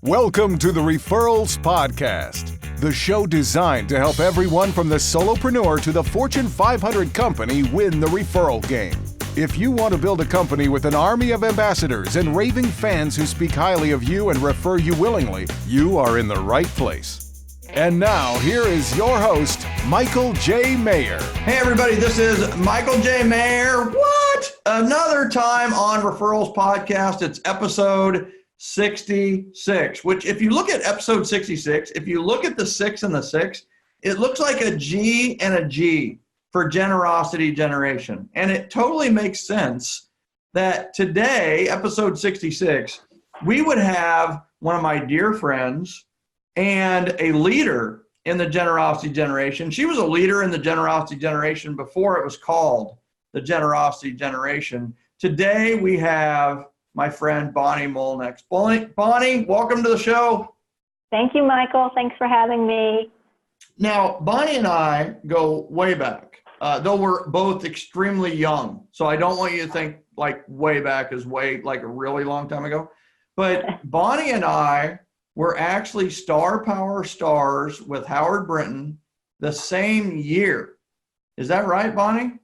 Welcome to the Referrals Podcast, the show designed to help everyone from the solopreneur to the Fortune 500 company win the referral game. If you want to build a company with an army of ambassadors and raving fans who speak highly of you and refer you willingly, you are in the right place. And now, here is your host, Michael J. Maher. Hey, everybody, this is Michael J. Maher. What? Another time on Referrals Podcast. It's episode 66, which if you look at episode 66, if you look at the 6 and the 6, it looks like a G and a G for generosity generation. And it totally makes sense that today, episode 66, we would have one of my dear friends and a leader in the generosity generation. She was a leader in the generosity generation before it was called the generosity generation. Today we have my friend Bonnie Mulinax. Bonnie, welcome to the show. Thank you, Michael. Thanks for having me. Now, Bonnie and I go way back, though we're both extremely young. So I don't want you to think like way back is way like a really long time ago. But Bonnie and I were actually Star Power stars with Howard Brinton the same year. Is that right, Bonnie?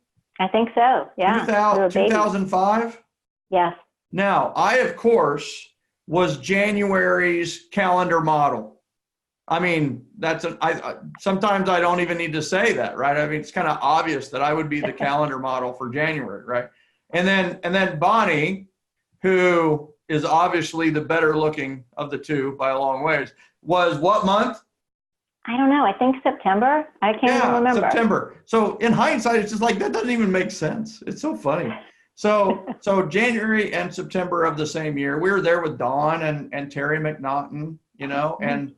I think so, yeah. 2005? Yes. Now, I, of course, was January's calendar model. I mean, sometimes I don't even need to say that, right? I mean, it's kind of obvious that I would be the calendar model for January, right? And then Bonnie, who is obviously the better looking of the two by a long ways, was what month? I don't know. I think September. I can't even remember. September. So in hindsight, it's just like, that doesn't even make sense. It's so funny. So January and September of the same year, we were there with Dawn and Terry McNaughton, and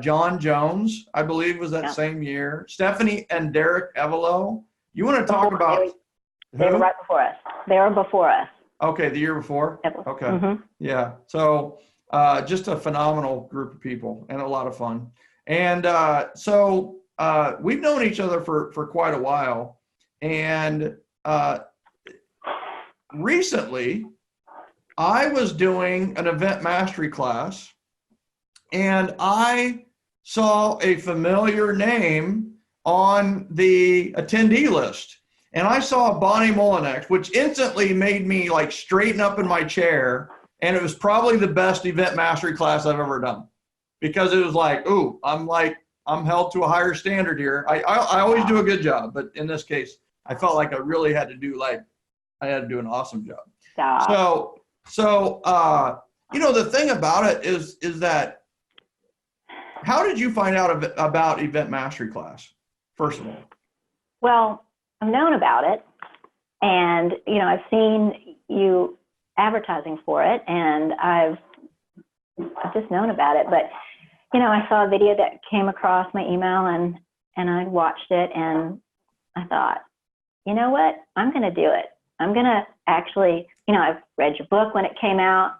John Jones, I believe, was that same year. Stephanie and Derek Evelo. You want to talk about? They were right before us. They were before us. Okay, the year before? Okay, yeah. So just a phenomenal group of people and a lot of fun. And so we've known each other for quite a while. And recently, I was doing an event mastery class, and I saw a familiar name on the attendee list. And I saw Bonnie Mulinax, which instantly made me like straighten up in my chair. And it was probably the best event mastery class I've ever done, because it was like, ooh, I'm held to a higher standard here. I always do a good job, but in this case, I felt like I really had to do an awesome job. Stop. So the thing about it is that, how did you find out about event mastery class, first of all? Well, I've known about it, and I've seen you advertising for it, and I've just known about it. But I saw a video that came across my email, and I watched it, and I thought, you know what? I'm going to do it. I'm going to actually, I've read your book when it came out.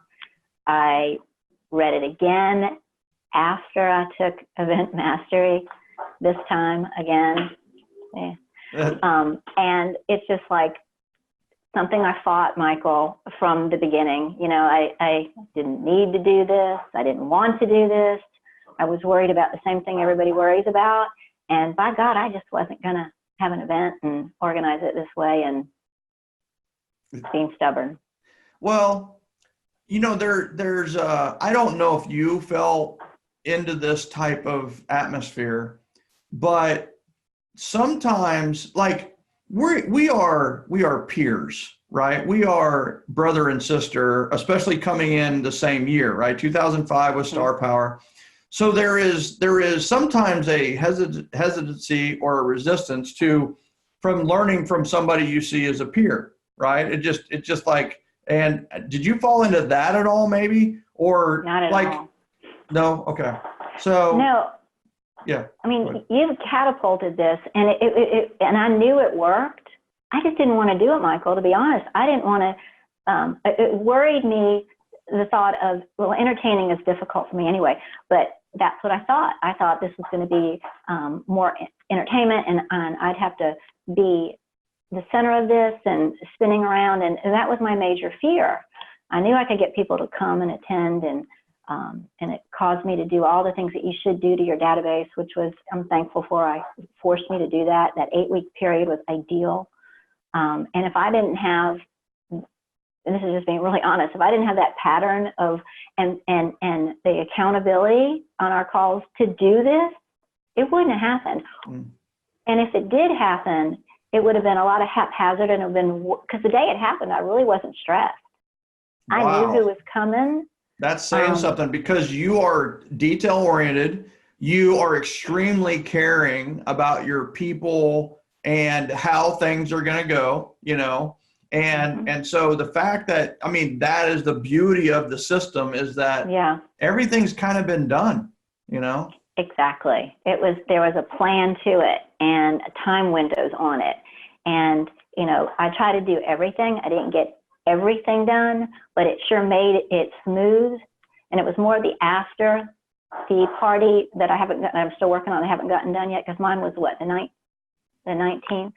I read it again after I took event mastery, this time again. Yeah. And it's just like something I fought, Michael, from the beginning. I didn't need to do this. I didn't want to do this. I was worried about the same thing everybody worries about. And by God, I just wasn't going to have an event and organize it this way, and being stubborn. Well, there's I don't know if you fell into this type of atmosphere, but sometimes, like, we are peers, right? We are brother and sister, especially coming in the same year, right? 2005 was Star Power. So there is sometimes a hesitancy or a resistance from learning from somebody you see as a peer, right? It's just like, and did you fall into that at all, maybe? Or not at all. No? Okay. So no. Yeah. I mean, you've catapulted this, and it and I knew it worked. I just didn't want to do it, Michael, to be honest. I didn't want to, it worried me, the thought of, well, entertaining is difficult for me anyway, but that's what I thought. I thought this was going to be more entertainment, and I'd have to be the center of this and spinning around, and that was my major fear. I knew I could get people to come and attend, and And it caused me to do all the things that you should do to your database, which was, I'm thankful for. I forced me to do that. That 8-week period was ideal. And if I didn't have, and this is just being really honest, if I didn't have that pattern of, and the accountability on our calls to do this, it wouldn't have happened. And if it did happen, it would have been a lot of haphazard, and it would have been, because the day it happened, I really wasn't stressed. Wow. I knew who was coming. That's saying something, because you are detail oriented. You are extremely caring about your people and how things are going to go, and so the fact that, I mean, that is the beauty of the system, is that everything's kind of been done, Exactly. There was a plan to it and time windows on it. And, I try to do everything. I didn't get everything done, but it sure made it smooth. And it was more the after the party that I'm still working on. I haven't gotten done yet, because mine was the 19th.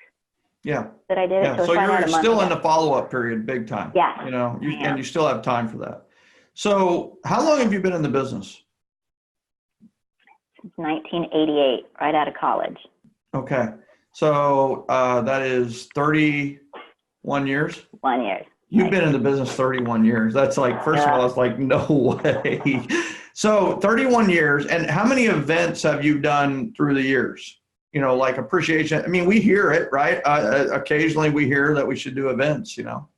Yeah. That I did it. So you're still in the follow-up period, big time. Yeah. And you still have time for that. So how long have you been in the business? Since 1988, right out of college. Okay. So that is 31 years? 1 year. You've been in the business 31 years. That's like, first of all, it's like, no way. So 31 years. And how many events have you done through the years? Like appreciation. I mean, we hear it, right? Occasionally we hear that we should do events, So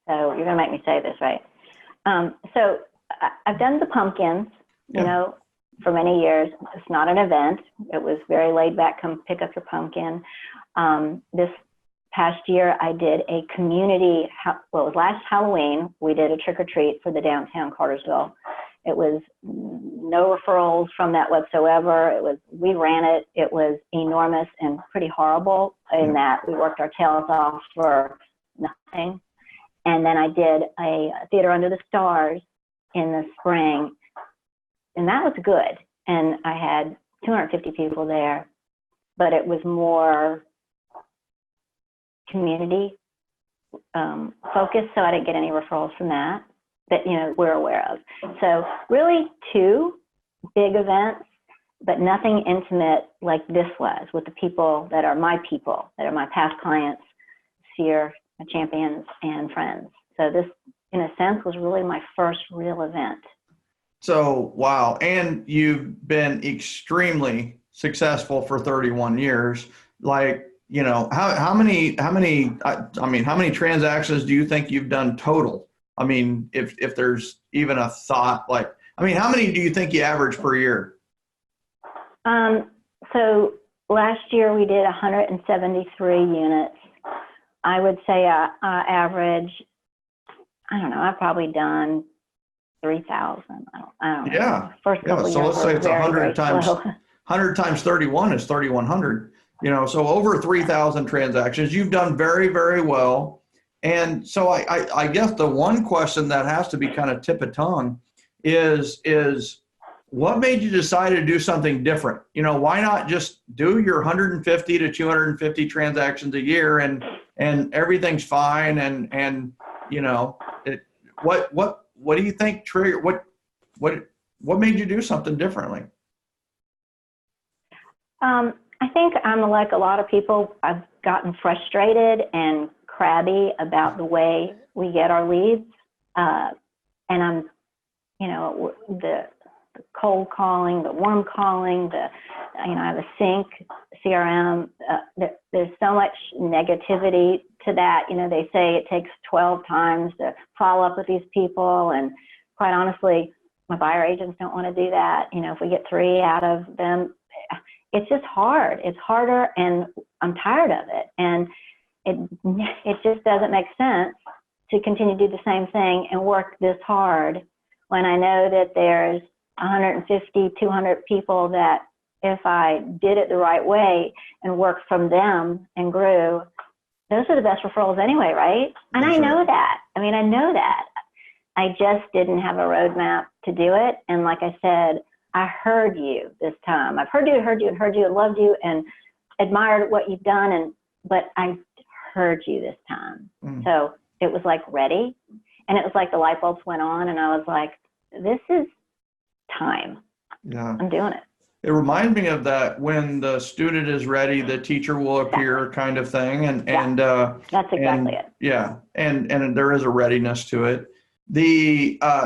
you're going to make me say this, right? So I've done the pumpkins, for many years. It's not an event. It was very laid back. Come pick up your pumpkin. This past year, I did a community, it was last Halloween, we did a trick or treat for the downtown Cartersville. It was no referrals from that whatsoever. We ran it. It was enormous and pretty horrible in that we worked our tails off for nothing. And then I did a Theater Under the Stars in the spring, and that was good. And I had 250 people there, but it was more community focused, so I didn't get any referrals from that we're aware of. So really 2 big events, but nothing intimate like this was, with the people that are my past clients, seer, my champions, and friends. So this, in a sense, was really my first real event. So, wow. And you've been extremely successful for 31 years. Like, how many transactions do you think you've done total? I mean, if there's even a thought, like, how many do you think you average per year? So last year we did 173 units. I would say I average, I don't know, I've probably done 3,000. I don't know. Yeah. First couple so years let's say it's 100 times, slow. 100 times 31 is 3,100. So over 3,000 transactions. You've done very, very well. And so I guess the one question that has to be kind of tip of tongue is what made you decide to do something different? Why not just do your 150 to 250 transactions a year and everything's fine? And what do you think trigger what made you do something differently? I think I'm like a lot of people. I've gotten frustrated and crabby about the way we get our leads. And I'm, the cold calling, the warm calling, I have a sync CRM. There's so much negativity to that. They say it takes 12 times to follow up with these people. And quite honestly, my buyer agents don't want to do that. If we get 3 out of them, it's just hard. It's harder, and I'm tired of it. And it just doesn't make sense to continue to do the same thing and work this hard when I know that there's 150, 200 people that if I did it the right way and worked from them and grew, those are the best referrals anyway, right? And I know that. I know that. I just didn't have a roadmap to do it. And like I said, I heard you this time. I've heard you, loved you, and admired what you've done, but I heard you this time. So it was like ready, and it was like the light bulbs went on, and I was like, this is time. Yeah. I'm doing it. It reminds me of that when the student is ready, the teacher will appear kind of thing. That's exactly it. Yeah. And there is a readiness to it.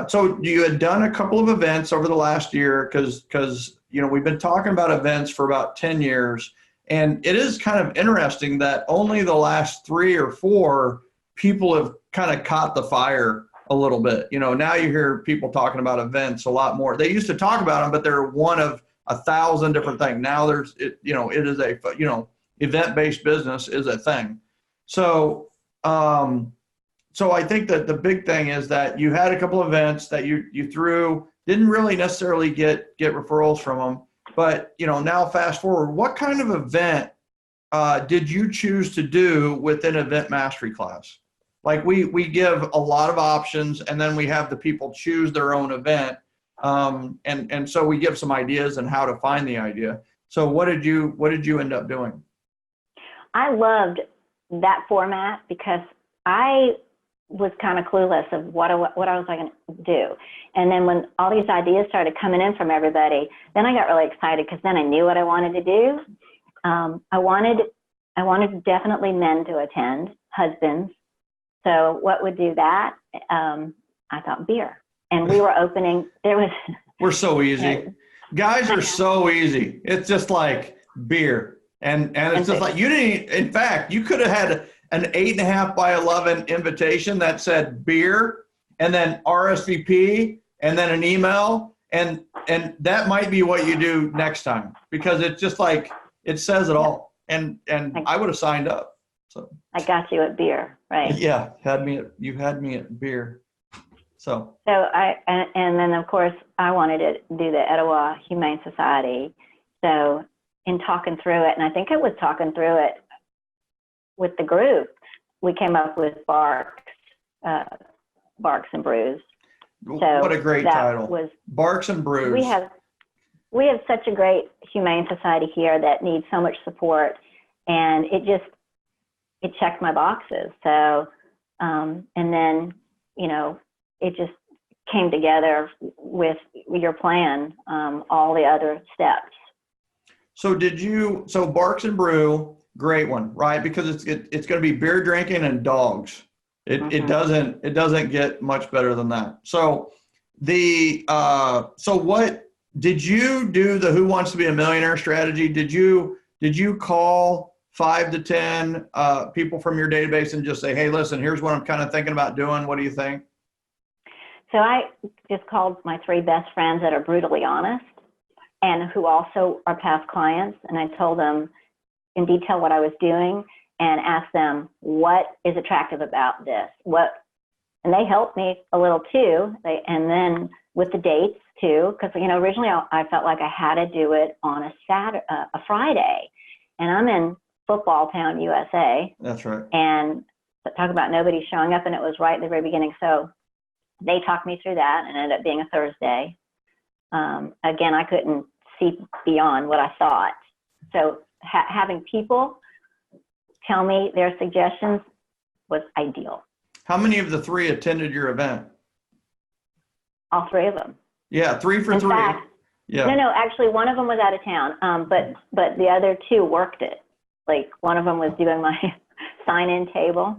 So you had done a couple of events over the last year because, we've been talking about events for about 10 years. And it is kind of interesting that only the last 3 or 4 people have kind of caught the fire a little bit. Now you hear people talking about events a lot more. They used to talk about them, but they're one of 1,000 different things. Now it is event-based business is a thing. So I think that the big thing is that you had a couple of events that you threw, didn't really necessarily get referrals from them. But, now fast forward, what kind of event did you choose to do within Event Mastery class? Like we give a lot of options, and then we have the people choose their own event. And so we give some ideas on how to find the idea. So what did you end up doing? I loved that format because I was kind of clueless of what I was going to do. And then when all these ideas started coming in from everybody, then I got really excited because then I knew what I wanted to do. I wanted definitely men to attend, husbands. So what would do that? I thought beer. And we were opening, We're so easy. Guys are so easy. It's just like beer. And it's just like, in fact, you could have had an 8.5 by 11 invitation that said beer and then RSVP and then an email. And that might be what you do next time, because it's just like, it says it all. And I would have signed up. So I got you at beer, right? Yeah. You had me at beer. So and then of course I wanted to do the Etowah Humane Society. So in talking through it, and I think I was talking through it with the group, we came up with Barks and Brews. So what a great title. Barks and Brews. We have such a great Humane Society here that needs so much support, and it checked my boxes. So and then it just came together with your plan, all the other steps. So Barks and Brew, great one, right? Because it's going to be beer drinking and dogs. It doesn't get much better than that. So what did you do? The Who Wants to Be a Millionaire strategy? Did you call 5 to 10 people from your database and just say, hey, listen, here's what I'm kind of thinking about doing. What do you think? So I just called my 3 best friends that are brutally honest and who also are past clients. And I told them in detail what I was doing and asked them, what is attractive about this? And they helped me a little too. And then with the dates too, because, originally I felt like I had to do it on a Friday, and I'm in football town, USA. That's right. And talk about nobody showing up, and it was right at the very beginning. So they talked me through that, and it ended up being a Thursday. Again, I couldn't see beyond what I thought. So having people tell me their suggestions was ideal. How many of the 3 attended your event? All 3 of them. Yeah, 3 for 3. Fact, yeah. No, actually one of them was out of town, but the other 2 worked it. Like one of them was doing my sign-in table.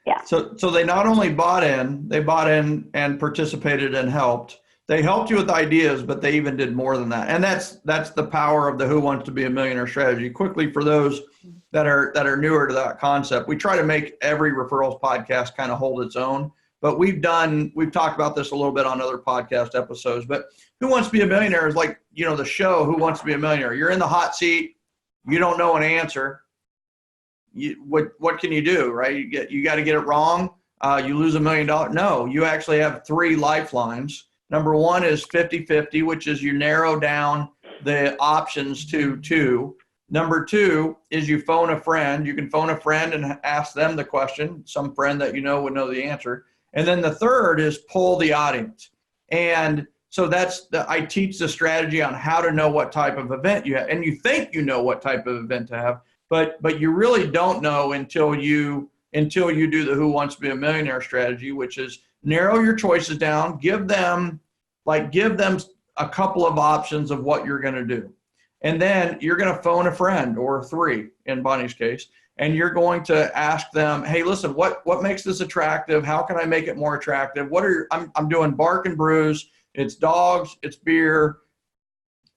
Yeah. So they not only bought in and participated and helped. They helped you with ideas, but they even did more than that. And that's the power of the Who Wants to Be a Millionaire strategy. Quickly, for those that are newer to that concept, we try to make every Referrals podcast kind of hold its own. But we've talked about this a little bit on other podcast episodes. But Who Wants to Be a Millionaire is like, the show Who Wants to Be a Millionaire. You're in the hot seat. You don't know an answer. What can you do, right? You got to get it wrong. You lose $1 million. No, you actually have 3 lifelines. Number 1 is 50-50, which is you narrow down the options to 2. Number 2 is you phone a friend. You can phone a friend and ask them the question, some friend that would know the answer. And then the 3rd is poll the audience. And so I teach the strategy on how to know what type of event you have. And you think you know what type of event to have, but you really don't know until you do the Who Wants to Be a Millionaire strategy, which is narrow your choices down, give them a couple of options of what you're going to do. And then you're going to phone a friend, or three in Bonnie's case, and you're going to ask them, hey, listen, what makes this attractive? How can I make it more attractive? I'm doing bark and brews. It's dogs, it's beer.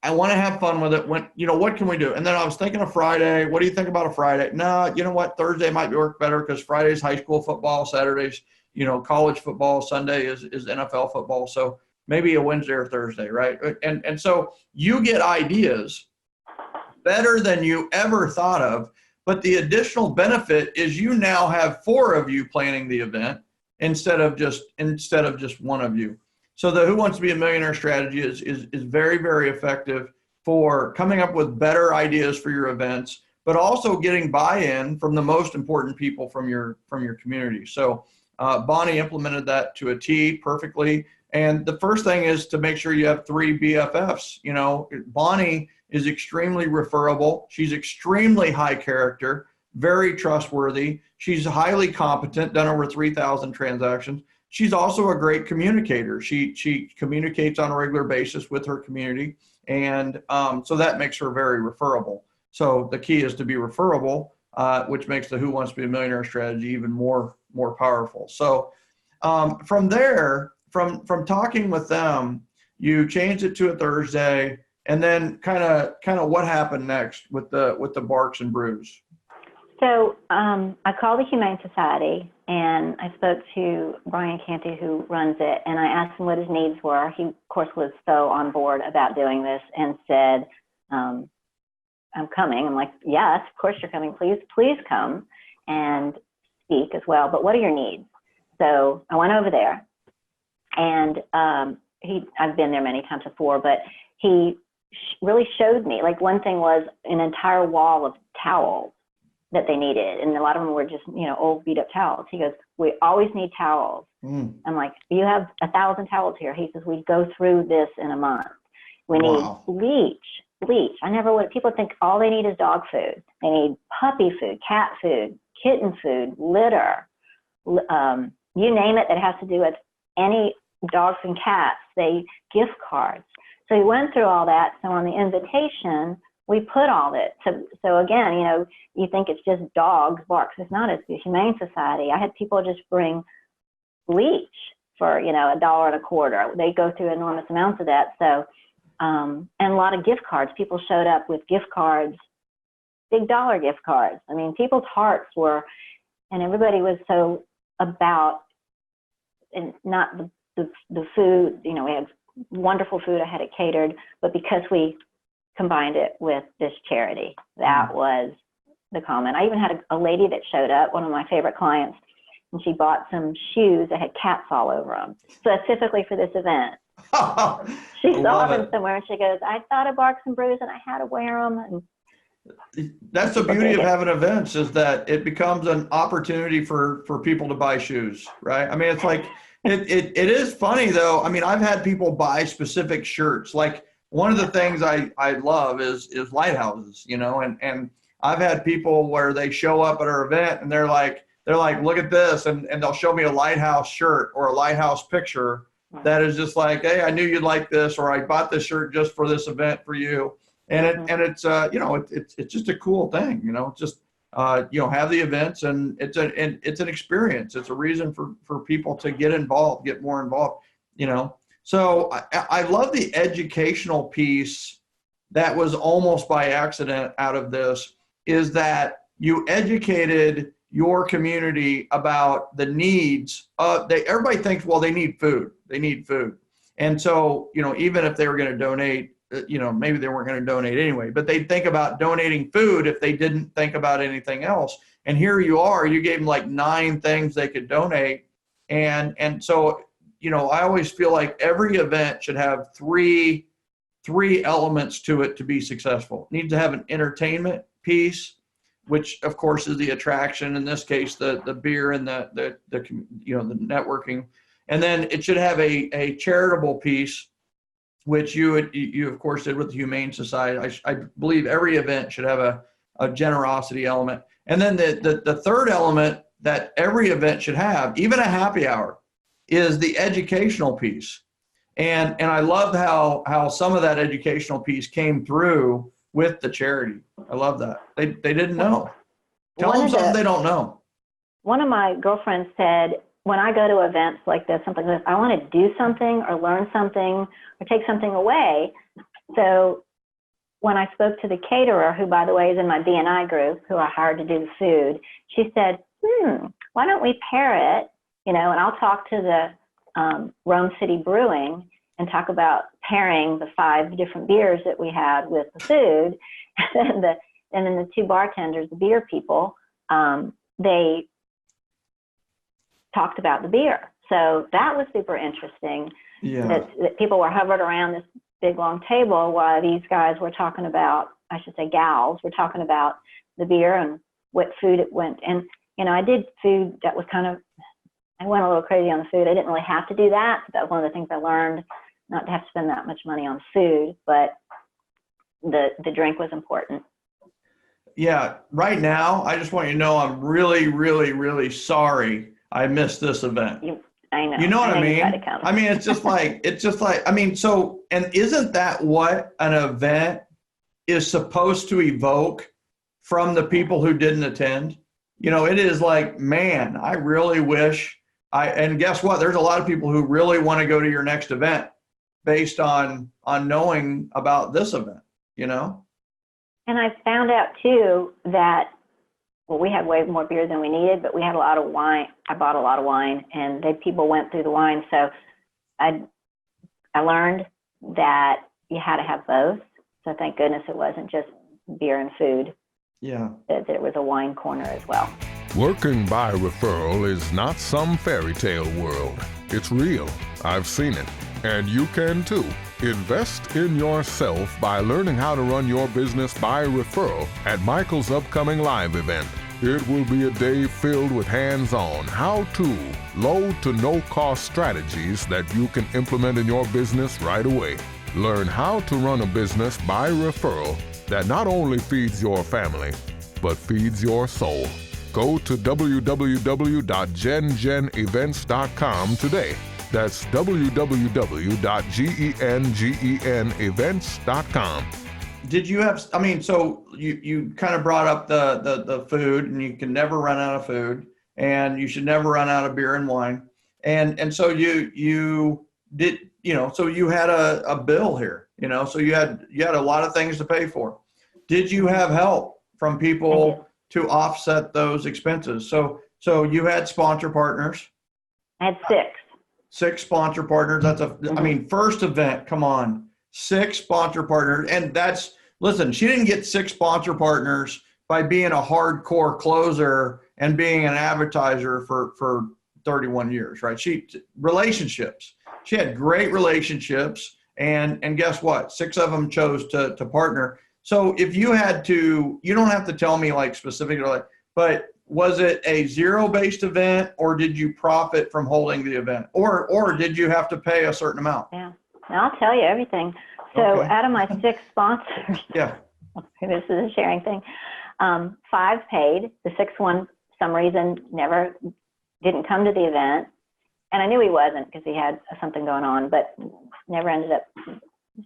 I want to have fun with it. What can we do? And then I was thinking of Friday. What do you think about a Friday? No, you know what? Thursday might work better because Friday's high school football, Saturday's, college football, Sunday is NFL football. So maybe a Wednesday or Thursday, right? And so you get ideas better than you ever thought of. But the additional benefit is you now have 4 of you planning the event instead of just one of you. So the Who Wants to Be a Millionaire strategy is very, very effective for coming up with better ideas for your events, but also getting buy-in from the most important people from your community. So Bonnie implemented that to a T perfectly. And the first thing is to make sure you have 3 BFFs. Bonnie is extremely referable. She's extremely high character, very trustworthy. She's highly competent, done over 3,000 transactions. She's also a great communicator. She communicates on a regular basis with her community. And so that makes her very referable. So the key is to be referable, which makes the Who Wants to Be a Millionaire strategy even more powerful. So from there, from talking with them, you changed it to a Thursday, and then kind of what happened next with the barks and brews? So I called the Humane Society, and I spoke to Brian Canty, who runs it, and I asked him what his needs were. He, of course, was so on board about doing this and said, I'm coming. I'm like, yes, of course you're coming. Please come and speak as well. But what are your needs? So I went over there, and I've been there many times before, but he really showed me, like, one thing was an entire wall of towels that they needed, and a lot of them were just old beat up towels. He goes, we always need towels. I'm like, you have 1,000 towels here. He says, we go through this in a month. We need bleach. I never would. People think all they need is dog food. They need puppy food, cat food, kitten food, litter, you name it that has to do with any dogs and cats. Gift cards. So he went through all that. So on the invitation, we put all that. So again, you think it's just dogs, barks. It's not. It's the Humane Society. I had people just bring bleach for, $1.25. They go through enormous amounts of that. So, and a lot of gift cards. People showed up with gift cards, big dollar gift cards. I mean, people's hearts were, and everybody was so about, and not the food, we had wonderful food. I had it catered, but because we combined it with this charity, that was the comment. I even had a lady that showed up, one of my favorite clients, and she bought some shoes that had cats all over them, specifically for this event. She saw them somewhere, and she goes, I thought of Barks and Brews, and I had to wear them. And that's the beauty of having events, is that it becomes an opportunity for people to buy shoes, right? I mean, it's like, it is funny though. I mean, I've had people buy specific shirts. Like, one of the things I love is lighthouses, and I've had people where they show up at our event and they're like, look at this. And they'll show me a lighthouse shirt or a lighthouse picture that is just like, hey, I knew you'd like this, or I bought this shirt just for this event for you. And it's just a cool thing, just, have the events, and it's an experience. It's a reason for people to get involved, get more involved, So I love the educational piece that was almost by accident out of this, is that you educated your community about the needs. Everybody thinks, well, they need food. And so, even if they were going to donate, maybe they weren't going to donate anyway, but they'd think about donating food if they didn't think about anything else. And here you are, you gave them like 9 things they could donate. And so, I always feel like every event should have three elements to it to be successful. It needs to have an entertainment piece, which of course is the attraction. In this case, the beer and the networking. And then it should have a charitable piece, which you of course did with the Humane Society. I believe every event should have a generosity element. And then the third element that every event should have, even a happy hour, is the educational piece. And I loved how some of that educational piece came through with the charity. I love that. They didn't know. Tell them something they don't know. One of my girlfriends said, when I go to events like this, something like this, I want to do something or learn something or take something away. So when I spoke to the caterer, who, by the way, is in my B&I group, who I hired to do the food, she said, why don't we pair it, and I'll talk to the Rome City Brewing and talk about pairing the 5 different beers that we had with the food. And then the 2 bartenders, the beer people, they talked about the beer. So that was super interesting. Yeah. That people were hovered around this big long table while these guys were talking about, I should say gals, were talking about the beer and what food it went. And, I did food that was I went a little crazy on the food. I didn't really have to do that. That was one of the things I learned, not to have to spend that much money on food, but the drink was important. Yeah. Right now, I just want you to know I'm really, really, really sorry I missed this event. I know. You know what I mean? I mean, it's just like, and isn't that what an event is supposed to evoke from the people who didn't attend? It is like, man, I really wish and guess what? There's a lot of people who really want to go to your next event based on knowing about this event, And I found out too that, we had way more beer than we needed, but we had a lot of wine. I bought a lot of wine, and people went through the wine. So I learned that you had to have both. So thank goodness it wasn't just beer and food. Yeah. That there was a wine corner as well. Working by referral is not some fairy tale world. It's real. I've seen it. And you can too. Invest in yourself by learning how to run your business by referral at Michael's upcoming live event. It will be a day filled with hands-on, how-to, low to no-cost strategies that you can implement in your business right away. Learn how to run a business by referral that not only feeds your family, but feeds your soul. Go to www.gengenevents.com today. That's www.gengenevents.com. Did you have, so you kind of brought up the food, and you can never run out of food, and you should never run out of beer and wine. And so you did, so you had a bill here, so you had a lot of things to pay for. Did you have help from people to offset those expenses? So you had sponsor partners. I had 6. 6 sponsor partners. That's first event, come on, 6 sponsor partners. And listen, she didn't get 6 sponsor partners by being a hardcore closer and being an advertiser for 31 years, right? Relationships. She had great relationships, and guess what? 6 of them chose to partner. So if you had to, you don't have to tell me like specifically, but was it a zero-based event, or did you profit from holding the event, or did you have to pay a certain amount? Yeah, I'll tell you everything. So out of my 6 sponsors, yeah, this is a sharing thing. 5 paid. The 6th one, for some reason, didn't come to the event, and I knew he wasn't because he had something going on, but never ended up.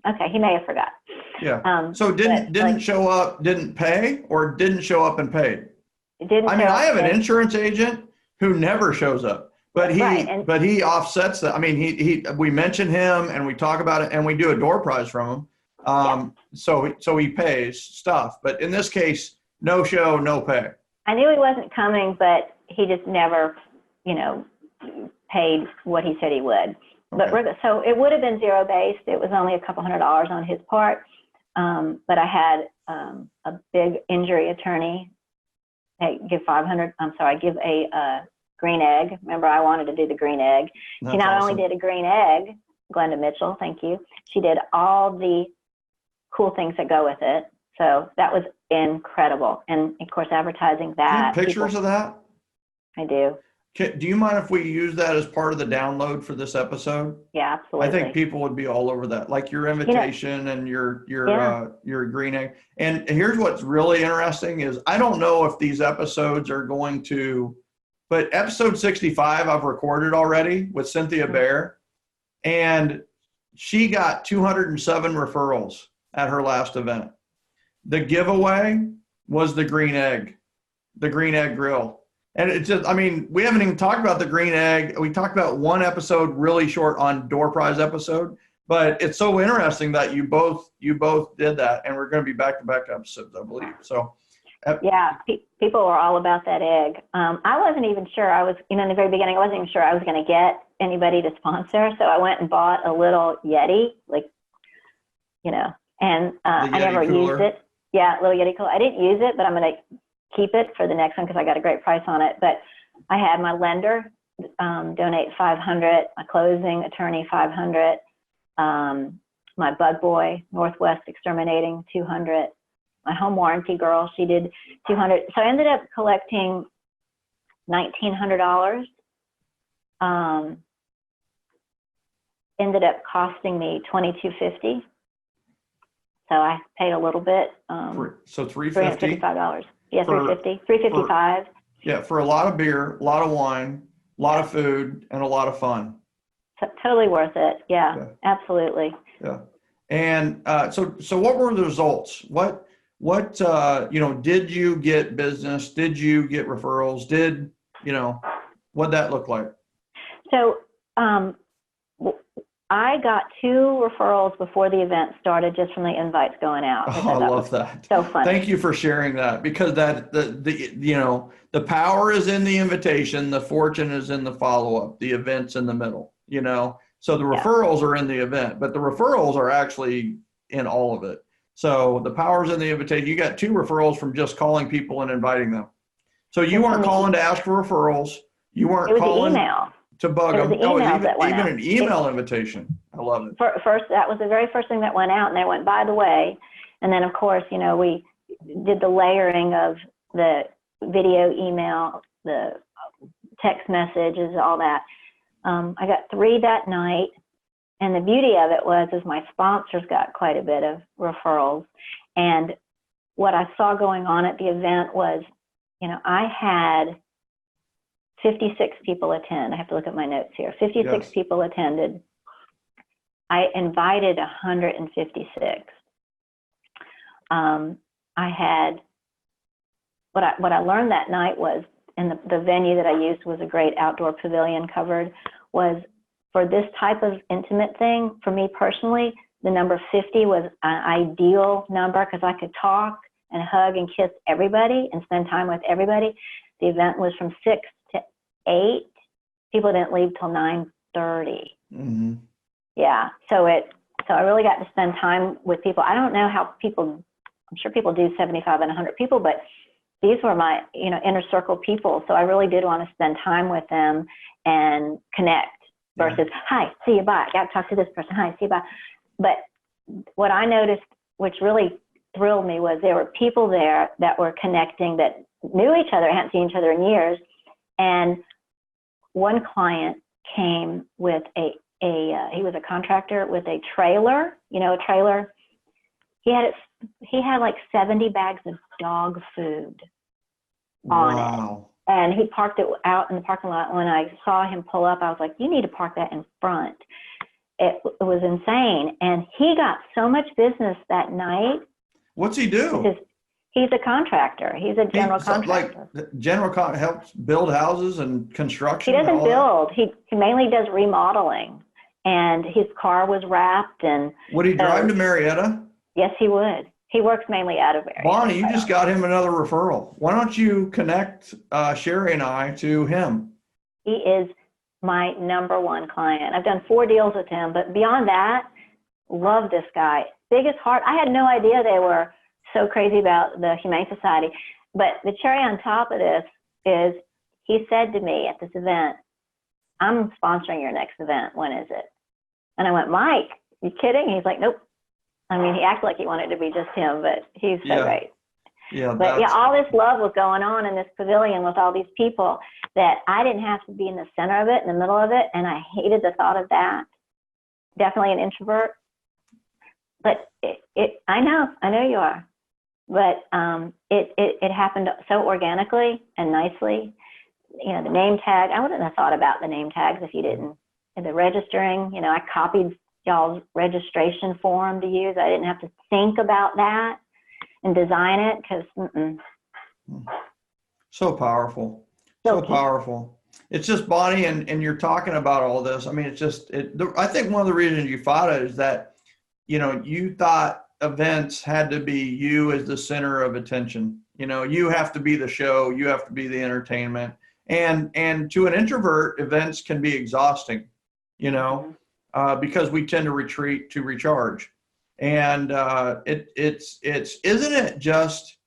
Okay, he may have forgot. Yeah. So didn't show up, didn't pay, or didn't show up and paid? I have an insurance agent who never shows up, but he offsets that. We mention him and we talk about it and we do a door prize from him. So he pays stuff, but in this case, no show, no pay. I knew he wasn't coming, but he just never, paid what he said he would. Okay. But so it would have been zero-based. It was only a couple $100 on his part. But I had a big injury attorney. I give a green egg. Remember, I wanted to do the green egg. That's she not awesome. only did a green egg, Glenda Mitchell, thank you. She did all the cool things that go with it. So that was incredible. And of course, advertising that. Do you have pictures of that? I do. Do you mind if we use that as part of the download for this episode? Yeah, absolutely. I think people would be all over that, like your invitation and your green egg. And here's what's really interesting is I don't know if these episodes are going to But episode 65 I've recorded already with Cynthia Bear, and she got 207 referrals at her last event. The giveaway was the green egg grill. And it's just, I mean, we haven't even talked about the green egg. We talked about one episode really short on door prize episode, but it's so interesting that you both did that, and we're going to be back-to-back episodes, I believe. So yeah, people were all about that egg. I wasn't even sure in the very beginning, I wasn't even sure I was going to get anybody to sponsor. So I went and bought a little Yeti, and I never used it. Yeah, little Yeti cooler. I didn't use it, but I'm going to keep it for the next one because I got a great price on it. But I had my lender donate $500, my closing attorney $500, my bug boy Northwest Exterminating $200, my home warranty girl, she did $200. So I ended up collecting $1,900. Ended up costing me $2,250. So I paid a little bit. So $350. $355. Yeah, $350. $355. Yeah, for a lot of beer, a lot of wine, a lot of food, and a lot of fun. Totally worth it. Yeah. Absolutely. Yeah. And so what were the results? What did you get business? Did you get referrals? What'd that look like? So I got 2 referrals before the event started just from the invites going out. Oh, I love that. So fun. Thank you for sharing that, because the power is in the invitation. The fortune is in the follow-up. The event's in the middle, So the referrals are in the event, but the referrals are actually in all of it. So the power's in the invitation. You got 2 referrals from just calling people and inviting them. So you weren't calling to ask for referrals. You weren't calling to bug them. Even an email invitation. I love it. First, that was the very first thing that went out, and they went, by the way. And then, of course, we did the layering of the video, email, the text messages, all that. I got 3 that night. And the beauty of it is my sponsors got quite a bit of referrals. And what I saw going on at the event was, I had 56 people attend. I have to look at my notes here. 56 people attended. I invited 156. I had, what I learned that night was, and the venue that I used was a great outdoor pavilion covered, was for this type of intimate thing, for me personally, the number 50 was an ideal number because I could talk and hug and kiss everybody and spend time with everybody. The event was from 6 to 8. People didn't leave till 9:30. Mm-hmm. Yeah, so I really got to spend time with people. I don't know how I'm sure people do 75 and 100 people, but these were my, inner circle people. So I really did want to spend time with them and connect. Versus, hi, see you, bye. Got to talk to this person. Hi, see you, bye. But what I noticed, which really thrilled me, was there were people there that were connecting that knew each other, hadn't seen each other in years. And one client came with he was a contractor with a trailer, a trailer. He had like 70 bags of dog food on it. And he parked it out in the parking lot. When I saw him pull up, I was like, you need to park that in front. It was insane. And he got so much business that night. What's he do? He's a contractor. He's a general contractor. Helps build houses and construction? He doesn't build. He mainly does remodeling. And his car was wrapped. And would he drive to Marietta? Yes, he would. He works mainly out of Marietta. Bonnie, you just got him another referral. Why don't you connect Sherry and I to him? He is my number 1 client. I've done 4 deals with him, but beyond that, love this guy. Biggest heart. I had no idea they were so crazy about the Humane Society. But the cherry on top of this is he said to me at this event, I'm sponsoring your next event. When is it? And I went, Mike, you kidding? He's like, nope. I mean, he acted like he wanted to be just him, but he's so great. Yeah, but all this love was going on in this pavilion with all these people that I didn't have to be in the center of it, in the middle of it, and I hated the thought of that. Definitely an introvert. But I know you are. But it happened so organically and nicely the name tag. I wouldn't have thought about the name tags if you didn't. And the registering, I copied y'all's registration form to use. I didn't have to think about that and design it because. So powerful. So powerful. It's just, Bonnie, and you're talking about all this. I mean, it's just, I think one of the reasons you fought it is that, you thought events had to be you as the center of attention. You have to be the show, you have to be the entertainment. And to an introvert, events can be exhausting, because we tend to retreat to recharge. And it's isn't it just,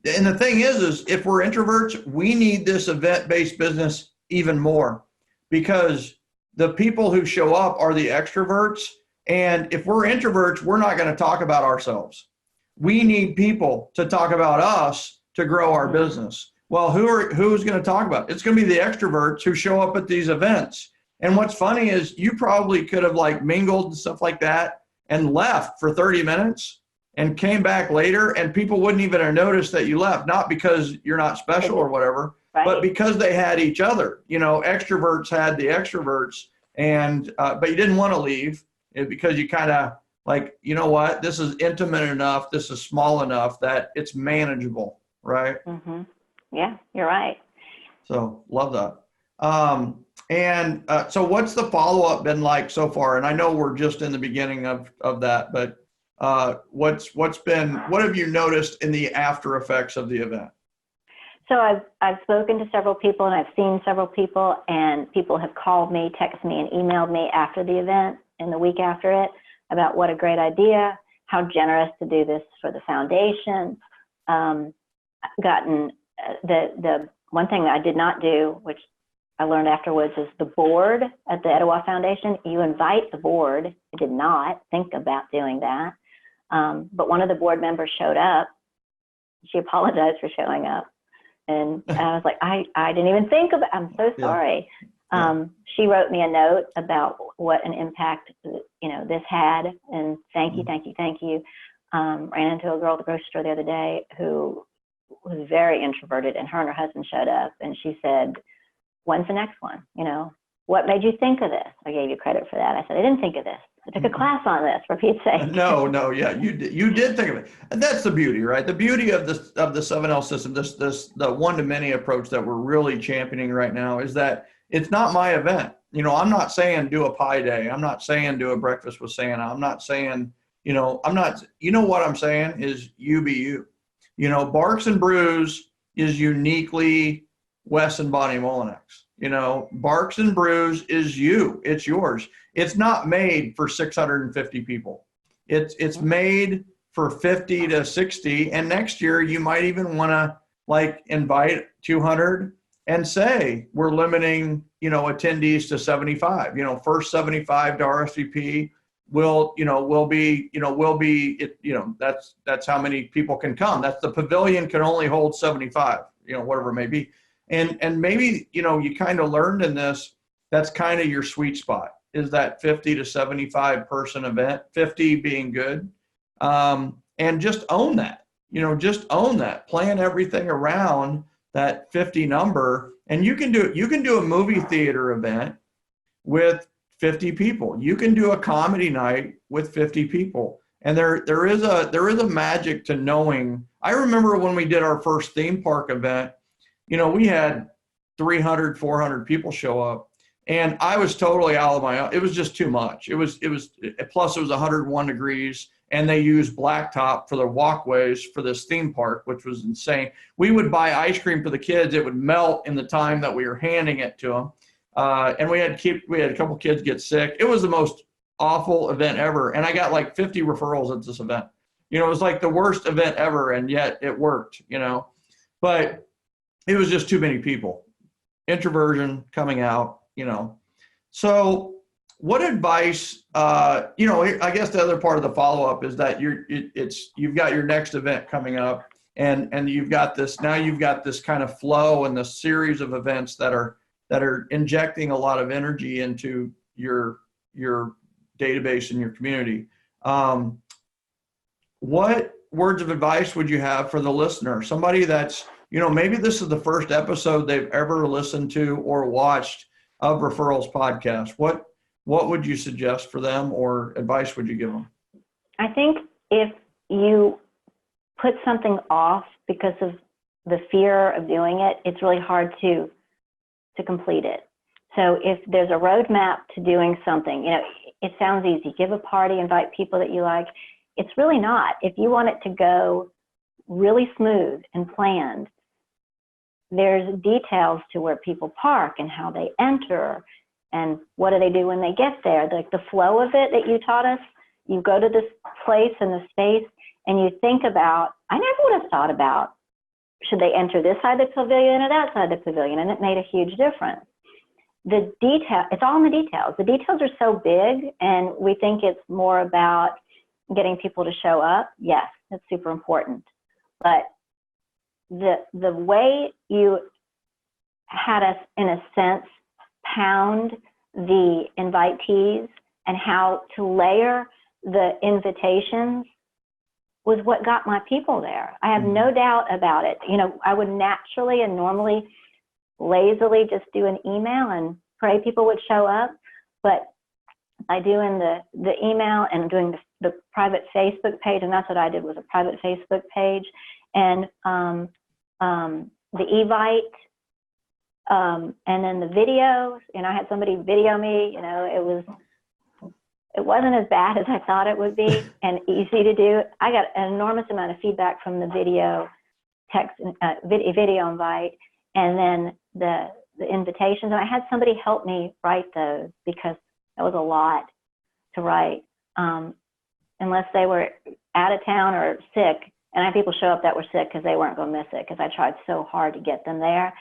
and the thing is if we're introverts, we need this event-based business even more, because the people who show up are the extroverts. And if we're introverts, we're not going to talk about ourselves. We need people to talk about us to grow our business. Well, who's going to talk about it? It's going to be the extroverts who show up at these events. And what's funny is you probably could have mingled and stuff like that and left for 30 minutes and came back later, and people wouldn't even have noticed that you left, not because you're not special or whatever, right, but because they had each other. Extroverts had the extroverts, and but you didn't want to leave because you kind of what, this is intimate enough, this is small enough that it's manageable, right? Mm-hmm. Yeah, you're right. So love that. And so what's the follow-up been like so far? And I know we're just in the beginning of that, but what have you noticed in the after effects of the event? So I've spoken to several people, and I've seen several people, and people have called me, texted me, and emailed me after the event and the week after it about what a great idea, how generous to do this for the foundation. Gotten the one thing that I did not do, which I learned afterwards, is the board at the Etowah Foundation. You invite the board. I did not think about doing that. But one of the board members showed up. She apologized for showing up. And I was like, I didn't even think about it. I'm so sorry. Yeah. She wrote me a note about what an impact, this had. And thank you. Ran into a girl at the grocery store the other day who was very introverted, and her husband showed up, and she said, when's the next one? What made you think of this? I gave you credit for that. I said, I didn't think of this. I took a class on this, for Pete's sake. No, yeah, you did think of it. And that's the beauty, right? The beauty of the 7L system, the one-to-many approach that we're really championing right now, is that it's not my event. I'm not saying do a pie day. I'm not saying do a breakfast with Santa. I'm not saying, what I'm saying is you be you. Barks and Brews is uniquely Wes and Bonnie Mulinax. Barks and Brews is you. It's yours. It's not made for 650 people. It's made for 50 to 60. And next year you might even want to invite 200 and say we're limiting attendees to 75. First 75 to RSVP will be that's how many people can come. That's the pavilion can only hold 75. Whatever it may be. And maybe, you kind of learned in this, that's kind of your sweet spot, is that 50 to 75 person event, 50 being good. And just own that, plan everything around that 50 number. And you can do a movie theater event with 50 people. You can do a comedy night with 50 people. And there is a magic to knowing. I remember when we did our first theme park event, we had 300, 400 people show up, and I was totally out of my, it was just too much. It was, plus it was 101 degrees, and they used blacktop for the walkways for this theme park, which was insane. We would buy ice cream for the kids. It would melt in the time that we were handing it to them. And we had a couple kids get sick. It was the most awful event ever. And I got 50 referrals at this event. It was the worst event ever, and yet it worked, but it was just too many people. Introversion coming out, So what advice, I guess the other part of the follow-up is that you've got your next event coming up, and you've got this kind of flow and this series of events that are injecting a lot of energy into your database and your community. What words of advice would you have for the listener? Somebody that's maybe this is the first episode they've ever listened to or watched of Referrals Podcast. What would you suggest for them, or advice would you give them? I think if you put something off because of the fear of doing it, it's really hard to complete it. So if there's a roadmap to doing something, it sounds easy. Give a party, invite people that you like. It's really not. If you want it to go really smooth and planned, there's details to where people park and how they enter and what do they do when they get there. The flow of it that you taught us, you go to this place and the space and you think about, I never would have thought about, should they enter this side of the pavilion or that side of the pavilion? And it made a huge difference. The detail, it's all in the details. The details are so big, and we think it's more about getting people to show up. Yes, that's super important. But the way you had us, in a sense, pound the invitees and how to layer the invitations was what got my people there. I have no doubt about it. I would naturally and normally lazily just do an email and pray people would show up. But by doing the email and doing the private Facebook page, and that's what I did, was a private Facebook page, and the Evite, and then the videos, I had somebody video me, it wasn't as bad as I thought it would be and easy to do. I got an enormous amount of feedback from the video invite, and then the invitations. And I had somebody help me write those because that was a lot to write, unless they were out of town or sick. And I had people show up that were sick because they weren't going to miss it, because I tried so hard to get them there.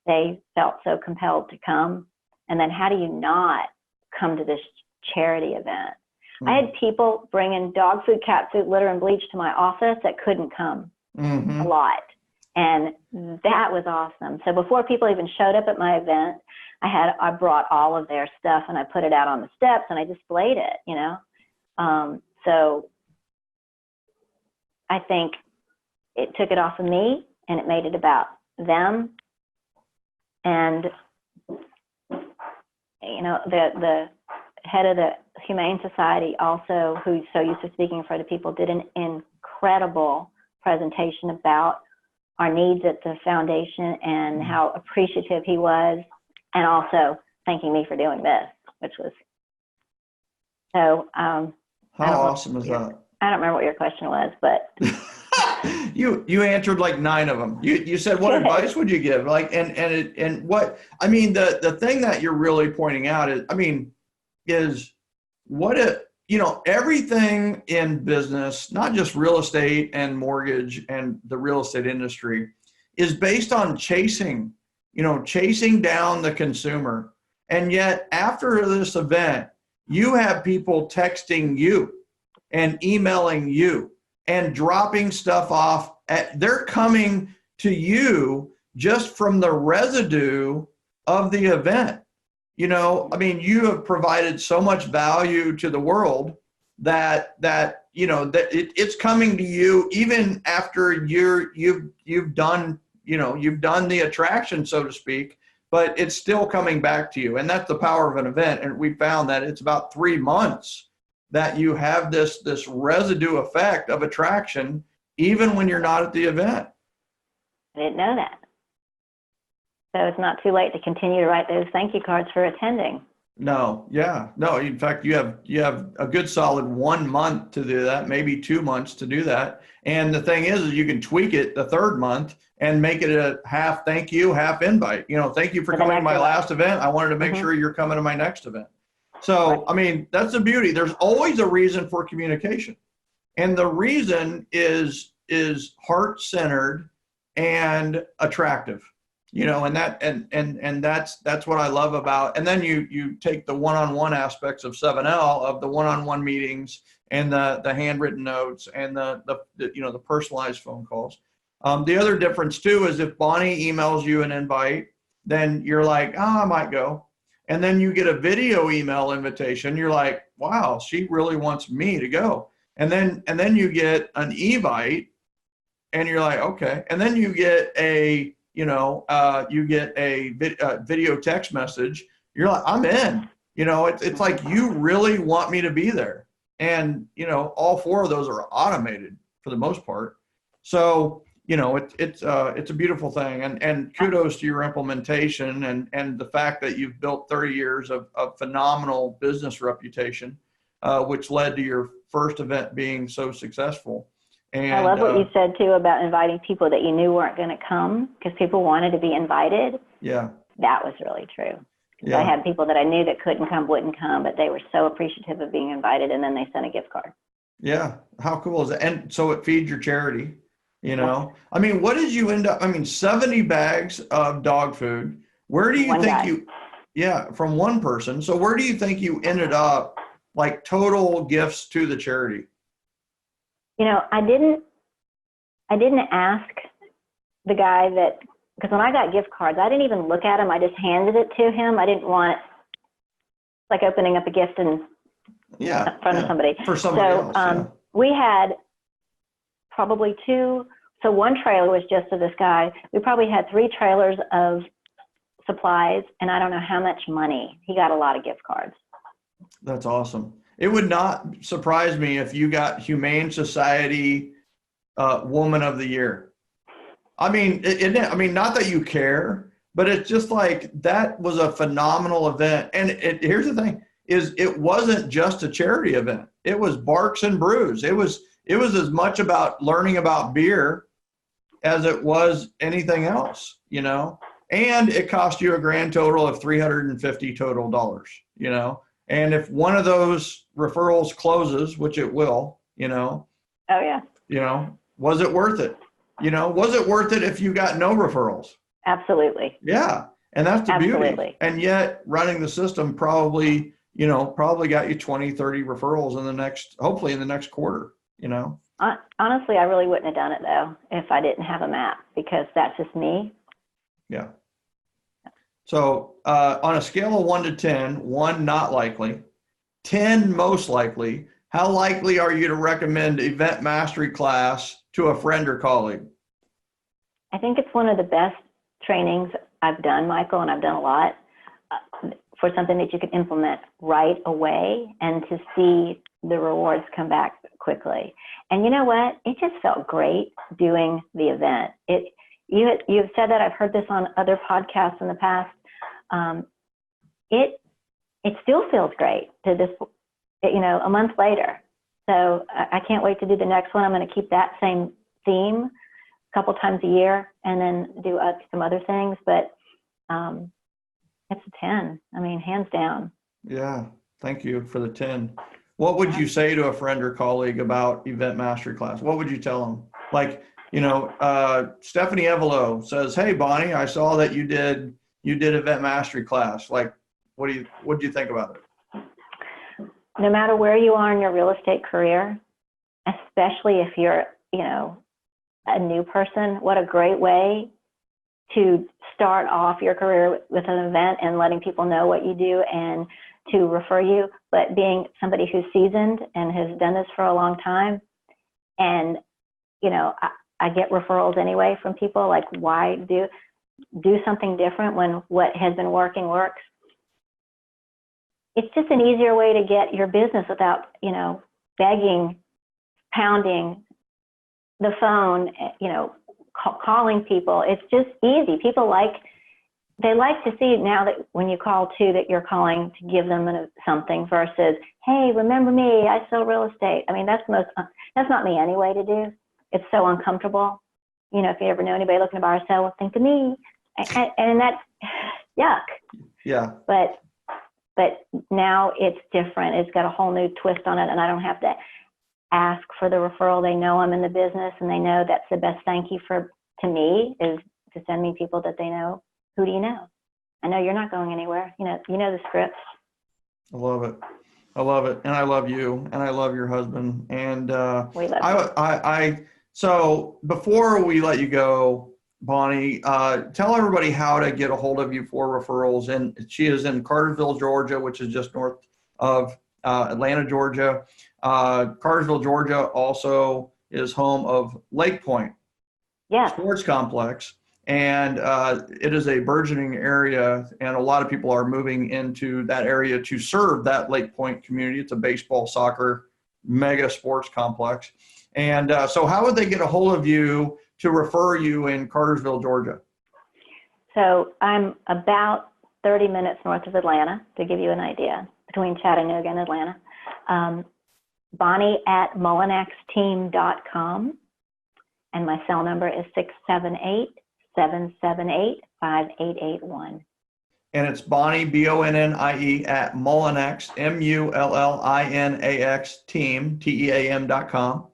They felt so compelled to come. And then how do you not come to this charity event? I had people bringing dog food, cat food, litter, and bleach to my office that couldn't come. A lot. And that was awesome. So before people even showed up at my event, I brought all of their stuff and I put it out on the steps and I displayed it, So I think it took it off of me and it made it about them. And, the head of the Humane Society also, who's so used to speaking for the people, did an incredible presentation about our needs at the foundation and how appreciative he was, and also thanking me for doing this, which was so. How awesome is that? I don't remember what your question was, but you answered like 9 of them. You said, what advice would you give? Like, and what, the thing that you're really pointing out is what everything in business, not just real estate and mortgage and the real estate industry, is based on chasing down the consumer. And yet after this event, you have people texting you and emailing you and dropping stuff off. They're coming to you just from the residue of the event. You have provided so much value to the world that it's coming to you even after you've done the attraction, so to speak, but it's still coming back to you. And that's the power of an event. And we found that it's about 3 months that you have this residue effect of attraction, even when you're not at the event. I didn't know that. So it's not too late to continue to write those thank you cards for attending. No. In fact, you have a good solid 1 month to do that, maybe 2 months to do that. And the thing is you can tweak it the 3rd month and make it a half thank you, half invite. Thank you for coming to my last event. I wanted to make sure you're coming to my next event. So, that's the beauty. There's always a reason for communication. And the reason is heart-centered and attractive. And that's what I love about. And then you take the one-on-one aspects of 7L, of the one-on-one meetings and the handwritten notes and the personalized phone calls. The other difference too is if Bonnie emails you an invite, then you're like, I might go. And then you get a video email invitation. You're like, wow, she really wants me to go. And then you get an evite and you're like, okay. And then you get a, video text message. You're like, I'm in. It's like you really want me to be there. And, all 4 of those are automated for the most part. So, it's a beautiful thing. And kudos to your implementation and the fact that you've built 30 years of phenomenal business reputation, which led to your first event being so successful. And I love what you said too about inviting people that you knew weren't going to come because people wanted to be invited. Yeah. That was really true. Yeah. I had people that I knew that wouldn't come, but they were so appreciative of being invited, and then they sent a gift card. Yeah. How cool is that? And so it feeds your charity, I mean, what did you end up? 70 bags of dog food. Where do you think from one person. So where do you think you ended up, like total gifts to the charity? I didn't ask the guy because when I got gift cards, I didn't even look at them. I just handed it to him. I didn't want like opening up a gift in front of somebody. For somebody else. We had probably 2. So one trailer was just to this guy. We probably had 3 trailers of supplies, and I don't know how much money. He got a lot of gift cards. That's awesome. It would not surprise me if you got Humane Society Woman of the Year. I mean, not that you care, but it's just like that was a phenomenal event. And here's the thing: it wasn't just a charity event. It was Barks and Brews. It was as much about learning about beer as it was anything else, And it cost you a grand total of $350 total dollars, And if one of those referrals closes, which it will, Oh yeah. Was it worth it? Was it worth it if you got no referrals? Absolutely. Yeah. And that's the beauty. And yet running the system probably got you 20, 30 referrals hopefully in the next quarter, Honestly, I really wouldn't have done it though if I didn't have a map, because that's just me. Yeah. So on a scale of 1 to 10, 1 not likely, 10 most likely, how likely are you to recommend Event Mastery class to a friend or colleague? I think it's one of the best trainings I've done, Michael, and I've done a lot for something that you can implement right away and to see the rewards come back quickly. And you know what? It just felt great doing the event. You've said that. I've heard this on other podcasts in the past. It still feels great to this, a month later. So I can't wait to do the next one. I'm going to keep that same theme a couple times a year and then do some other things. But it's a 10. I mean, hands down. Yeah. Thank you for the 10. What would you say to a friend or colleague about Event Mastery class? What would you tell them? Like, Stephanie Evelo says, "Hey, Bonnie, I saw that you did Event Mastery class. Like, what do you think about it?" No matter where you are in your real estate career, especially if you're, a new person, what a great way to start off your career with an event and letting people know what you do and to refer you, but being somebody who's seasoned and has done this for a long time. And, I get referrals anyway from people, like, why do something different when what has been working works? It's just an easier way to get your business without, begging, pounding the phone, calling people. It's just easy. People they like to see now that when you call too, that you're calling to give them something versus, "Hey, remember me? I sell real estate." I mean, that's not me anyway to do. It's so uncomfortable. If you ever know anybody looking to buy or sell, well, think of me. And that's yuck. Yeah. But now it's different. It's got a whole new twist on it, and I don't have to ask for the referral. They know I'm in the business, and they know that's the best thank you to me is to send me people that they know. Who do you know? I know you're not going anywhere. You know the script. I love it. And I love you, and I love your husband. And we love you. So before we let you go, Bonnie, tell everybody how to get a hold of you for referrals. And she is in Cartersville, Georgia, which is just north of Atlanta, Georgia. Cartersville, Georgia also is home of Lake Point. Yes. sports complex. And it is a burgeoning area, and a lot of people are moving into that area to serve that Lake Point community. It's a baseball, soccer, mega sports complex. And so how would they get a hold of you to refer you in Cartersville, Georgia? So I'm about 30 minutes north of Atlanta, to give you an idea, between Chattanooga and Atlanta. Bonnie at mulinaxteam.com. And my cell number is 678-778-5881. And it's Bonnie, Bonnie, at Mulinax, Mullinax team, team.com.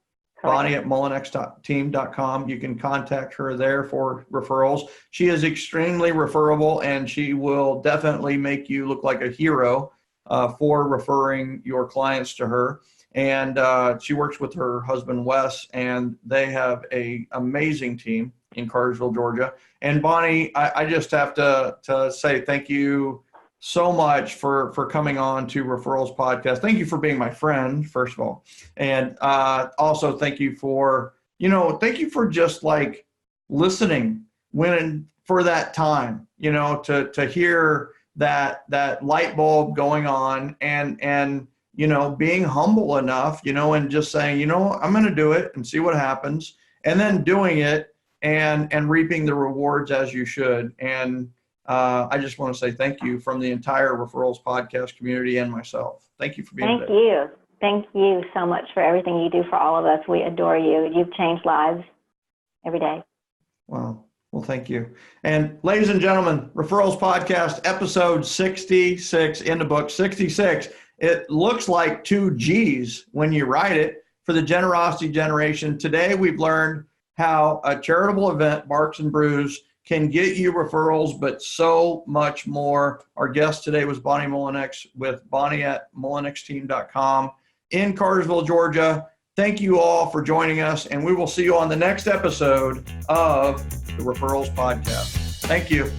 Bonnie at mulinaxteam.com. You can contact her there for referrals. She is extremely referable, and she will definitely make you look like a hero for referring your clients to her. And she works with her husband, Wes, and they have an amazing team in Cartersville, Georgia. And Bonnie, I just have to say thank you so much for coming on to Referrals Podcast. Thank you for being my friend, first of all. And also thank you for just like listening for that time, to hear that light bulb going on and being humble enough, and just saying, I'm going to do it and see what happens, and then doing it and reaping the rewards as you should. And I just want to say thank you from the entire Referrals Podcast community and myself. Thank you for being there. Thank you. Thank you so much for everything you do for all of us. We adore you. You've changed lives every day. Wow. Well, thank you. And ladies and gentlemen, Referrals Podcast, episode 66 in the book, 66. It looks like 2 G's when you write it, for the generosity generation. Today, we've learned how a charitable event, Barks and Brews, can get you referrals, but so much more. Our guest today was Bonnie Mulinax with Bonnie at mulinaxteam.com in Cartersville, Georgia. Thank you all for joining us, and we will see you on the next episode of the Referrals Podcast. Thank you.